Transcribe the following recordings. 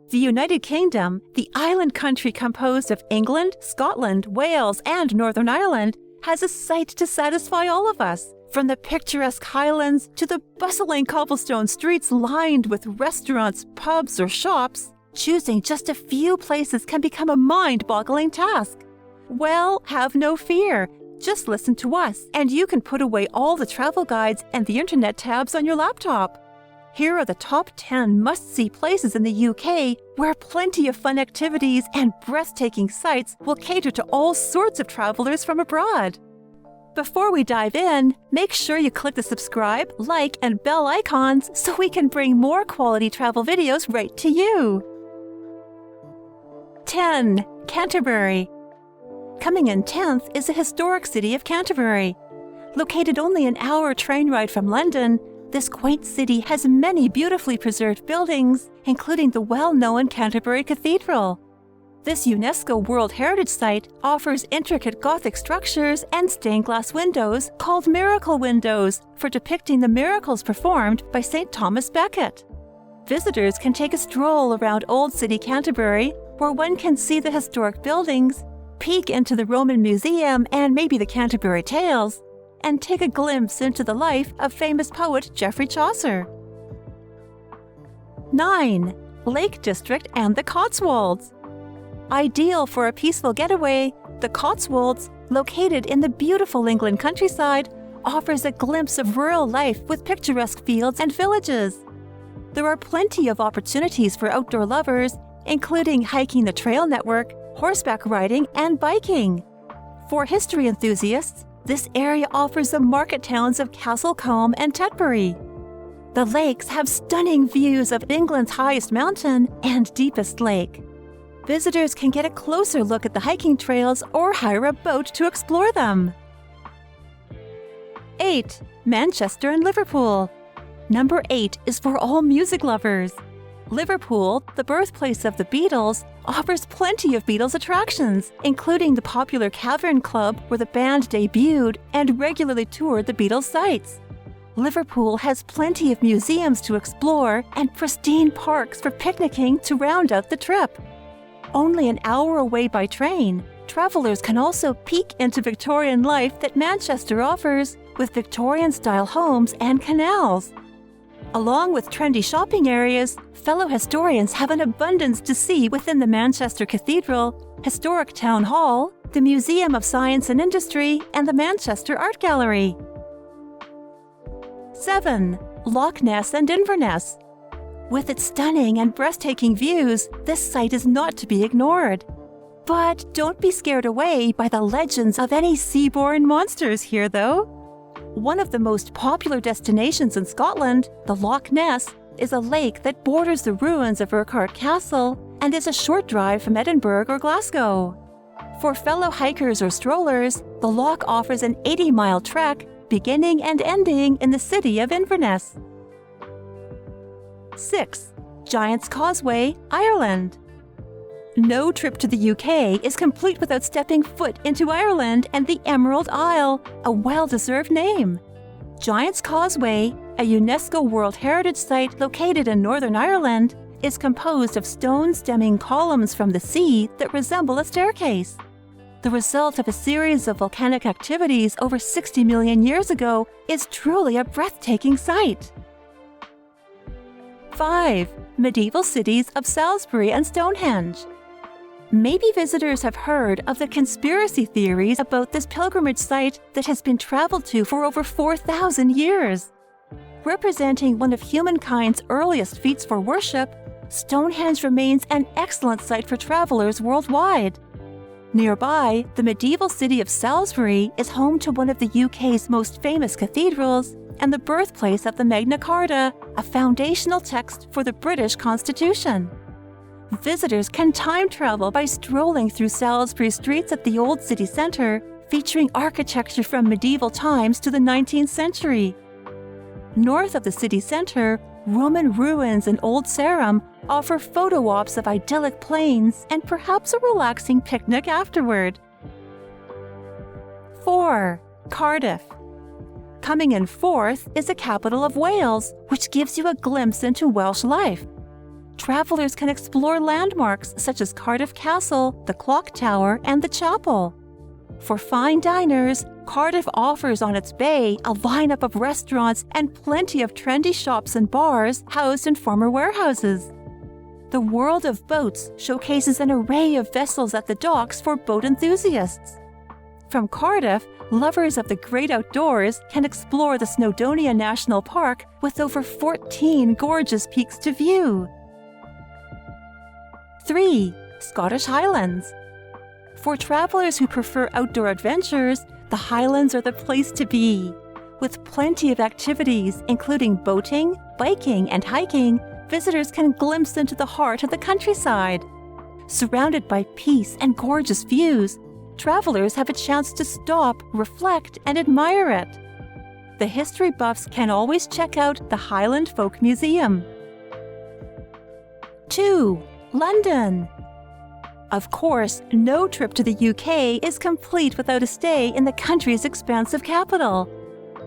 The United Kingdom, the island country composed of England, Scotland, Wales, and Northern Ireland, has a sight to satisfy all of us, from the picturesque highlands to the bustling cobblestone streets lined with restaurants, pubs, or shops. Choosing just a few places can become a mind-boggling task. Well, have no fear. Just listen to us, and you can put away all the travel guides and the internet tabs on your laptop. Here are the top 10 must-see places in the UK where plenty of fun activities and breathtaking sights will cater to all sorts of travelers from abroad. Before we dive in, make sure you click the subscribe, like, and bell icons so we can bring more quality travel videos right to you. 10. Canterbury. Coming in 10th is the historic city of Canterbury. Located only an hour train ride from London, this quaint city has many beautifully preserved buildings, including the well-known Canterbury Cathedral. This UNESCO World Heritage Site offers intricate Gothic structures and stained glass windows called miracle windows for depicting the miracles performed by St. Thomas Becket. Visitors can take a stroll around Old City Canterbury, where one can see the historic buildings, peek into the Roman Museum and maybe the Canterbury Tales, and take a glimpse into the life of famous poet Geoffrey Chaucer. 9. Lake District and the Cotswolds. Ideal for a peaceful getaway, the Cotswolds, located in the beautiful England countryside, offers a glimpse of rural life with picturesque fields and villages. There are plenty of opportunities for outdoor lovers, including hiking the trail network, horseback riding, and biking. For history enthusiasts, this area offers the market towns of Castlecombe and Tetbury. The lakes have stunning views of England's highest mountain and deepest lake. Visitors can get a closer look at the hiking trails or hire a boat to explore them. 8. Manchester and Liverpool. Number 8 is for all music lovers. Liverpool, the birthplace of the Beatles, offers plenty of Beatles attractions, including the popular Cavern Club where the band debuted and regularly toured the Beatles sites. Liverpool has plenty of museums to explore and pristine parks for picnicking to round out the trip. Only an hour away by train, travelers can also peek into Victorian life that Manchester offers, with Victorian-style homes and canals. Along with trendy shopping areas, fellow historians have an abundance to see within the Manchester Cathedral, historic Town Hall, the Museum of Science and Industry, and the Manchester Art Gallery. 7. Loch Ness and Inverness. With its stunning and breathtaking views, this site is not to be ignored. But don't be scared away by the legends of any sea-born monsters here, though. One of the most popular destinations in Scotland, the Loch Ness, is a lake that borders the ruins of Urquhart Castle and is a short drive from Edinburgh or Glasgow. For fellow hikers or strollers, the Loch offers an 80-mile trek beginning and ending in the city of Inverness. 6. Giant's Causeway, Ireland. No trip to the UK is complete without stepping foot into Ireland and the Emerald Isle, a well-deserved name. Giant's Causeway, a UNESCO World Heritage Site located in Northern Ireland, is composed of stone-stemming columns from the sea that resemble a staircase. The result of a series of volcanic activities over 60 million years ago is truly a breathtaking sight. 5. Medieval cities of Salisbury and Stonehenge. Maybe visitors have heard of the conspiracy theories about this pilgrimage site that has been traveled to for over 4,000 years. Representing one of humankind's earliest feats for worship, Stonehenge remains an excellent site for travelers worldwide. Nearby, the medieval city of Salisbury is home to one of the UK's most famous cathedrals and the birthplace of the Magna Carta, a foundational text for the British Constitution. Visitors can time travel by strolling through Salisbury streets at the old city centre, featuring architecture from medieval times to the 19th century. North of the city centre, Roman ruins and Old Sarum offer photo ops of idyllic plains and perhaps a relaxing picnic afterward. 4. Cardiff. Coming in 4th is the capital of Wales, which gives you a glimpse into Welsh life. travelers can explore landmarks such as Cardiff Castle, the Clock Tower, and the Chapel. For fine diners, Cardiff offers on its bay a lineup of restaurants and plenty of trendy shops and bars housed in former warehouses. The world of boats showcases an array of vessels at the docks for boat enthusiasts. From Cardiff, lovers of the great outdoors can explore the Snowdonia National Park with over 14 gorgeous peaks to view. 3. Scottish Highlands. For travelers who prefer outdoor adventures, the Highlands are the place to be. With plenty of activities, including boating, biking, and hiking, visitors can glimpse into the heart of the countryside. Surrounded by peace and gorgeous views, travelers have a chance to stop, reflect, and admire it. The history buffs can always check out the Highland Folk Museum. 2. London. Of course, no trip to the UK is complete without a stay in the country's expansive capital.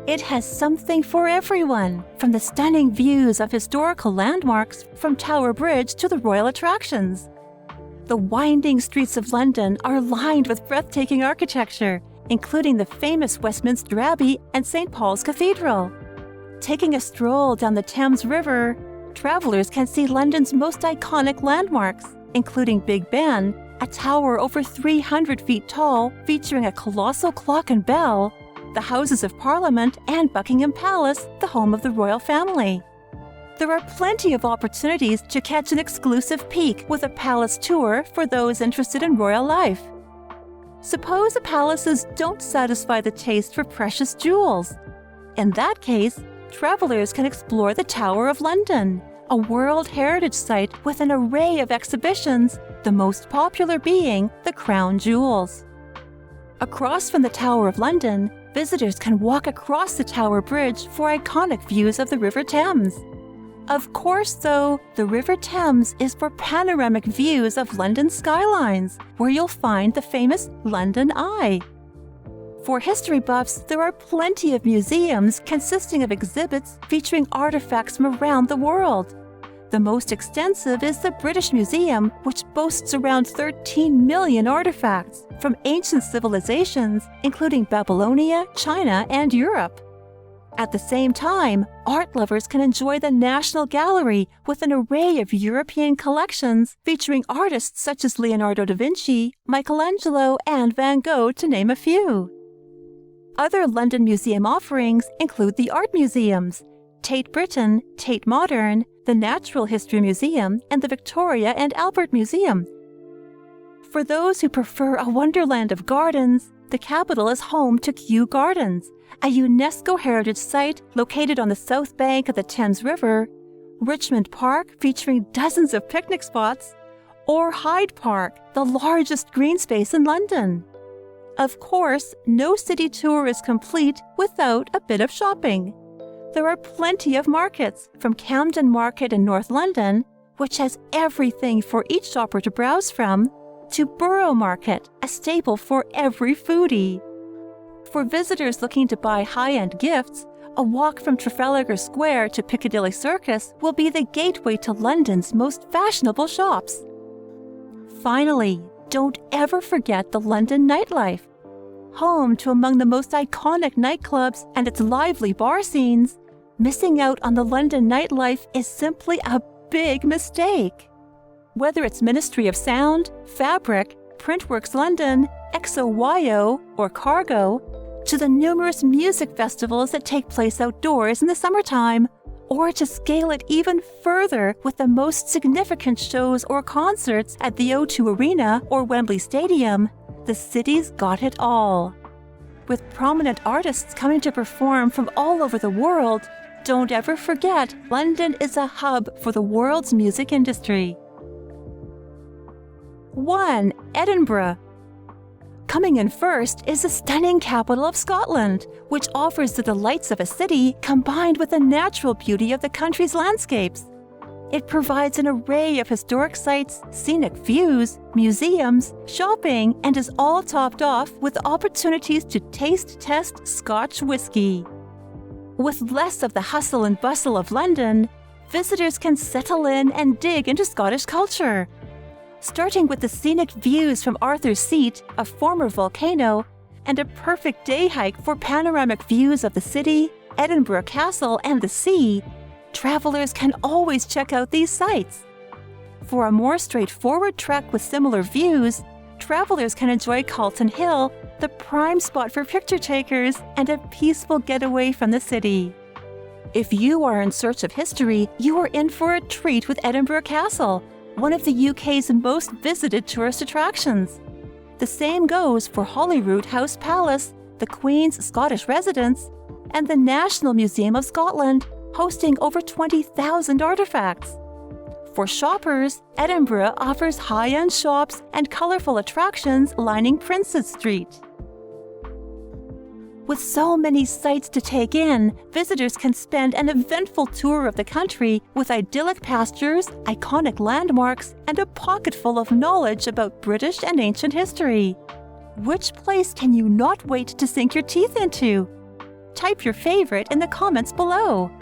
It has something for everyone, from the stunning views of historical landmarks from Tower Bridge to the royal attractions. The winding streets of London are lined with breathtaking architecture, including the famous Westminster Abbey and St. Paul's Cathedral. Taking a stroll down the Thames River, travelers can see London's most iconic landmarks, including Big Ben, a tower over 300 feet tall featuring a colossal clock and bell, the Houses of Parliament, and Buckingham Palace, the home of the royal family. There are plenty of opportunities to catch an exclusive peek with a palace tour for those interested in royal life. Suppose the palaces don't satisfy the taste for precious jewels. In that case, travelers can explore the Tower of London, a World Heritage Site with an array of exhibitions, the most popular being the Crown Jewels. Across from the Tower of London, visitors can walk across the Tower Bridge for iconic views of the River Thames. Of course, though, the River Thames is for panoramic views of London skylines, where you'll find the famous London Eye. For history buffs, there are plenty of museums consisting of exhibits featuring artifacts from around the world. The most extensive is the British Museum, which boasts around 13 million artifacts from ancient civilizations, including Babylonia, China, and Europe. At the same time, art lovers can enjoy the National Gallery with an array of European collections featuring artists such as Leonardo da Vinci, Michelangelo, and Van Gogh, to name a few. Other London museum offerings include the art museums, Tate Britain, Tate Modern, the Natural History Museum, and the Victoria and Albert Museum. For those who prefer a wonderland of gardens, the capital is home to Kew Gardens, a UNESCO heritage site located on the south bank of the Thames River, Richmond Park featuring dozens of picnic spots, or Hyde Park, the largest green space in London. Of course, no city tour is complete without a bit of shopping. There are plenty of markets, from Camden Market in North London, which has everything for each shopper to browse from, to Borough Market, a staple for every foodie. For visitors looking to buy high-end gifts, a walk from Trafalgar Square to Piccadilly Circus will be the gateway to London's most fashionable shops. Finally, don't ever forget the London nightlife. Home to among the most iconic nightclubs and its lively bar scenes, missing out on the London nightlife is simply a big mistake. Whether it's Ministry of Sound, Fabric, Printworks London, XOYO, or Cargo, to the numerous music festivals that take place outdoors in the summertime, or to scale it even further with the most significant shows or concerts at the O2 Arena or Wembley Stadium, the city's got it all. With prominent artists coming to perform from all over the world, don't ever forget London is a hub for the world's music industry. 1. Edinburgh. Coming in first is the stunning capital of Scotland, which offers the delights of a city combined with the natural beauty of the country's landscapes. It provides an array of historic sites, scenic views, museums, shopping, and is all topped off with opportunities to taste-test Scotch whisky. With less of the hustle and bustle of London, visitors can settle in and dig into Scottish culture. Starting with the scenic views from Arthur's Seat, a former volcano, and a perfect day hike for panoramic views of the city, Edinburgh Castle, and the sea, travelers can always check out these sites. For a more straightforward trek with similar views, travelers can enjoy Calton Hill, the prime spot for picture takers and a peaceful getaway from the city. If you are in search of history, you are in for a treat with Edinburgh Castle, one of the UK's most visited tourist attractions. The same goes for Holyrood House Palace, the Queen's Scottish residence, and the National Museum of Scotland, hosting over 20,000 artifacts. For shoppers, Edinburgh offers high-end shops and colourful attractions lining Princes Street. With so many sights to take in, visitors can spend an eventful tour of the country with idyllic pastures, iconic landmarks, and a pocketful of knowledge about British and ancient history. Which place can you not wait to sink your teeth into? Type your favorite in the comments below.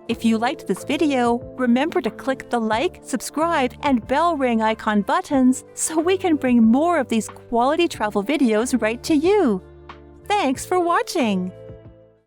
If you liked this video, remember to click the like, subscribe, and bell ring icon buttons so we can bring more of these quality travel videos right to you. Thanks for watching!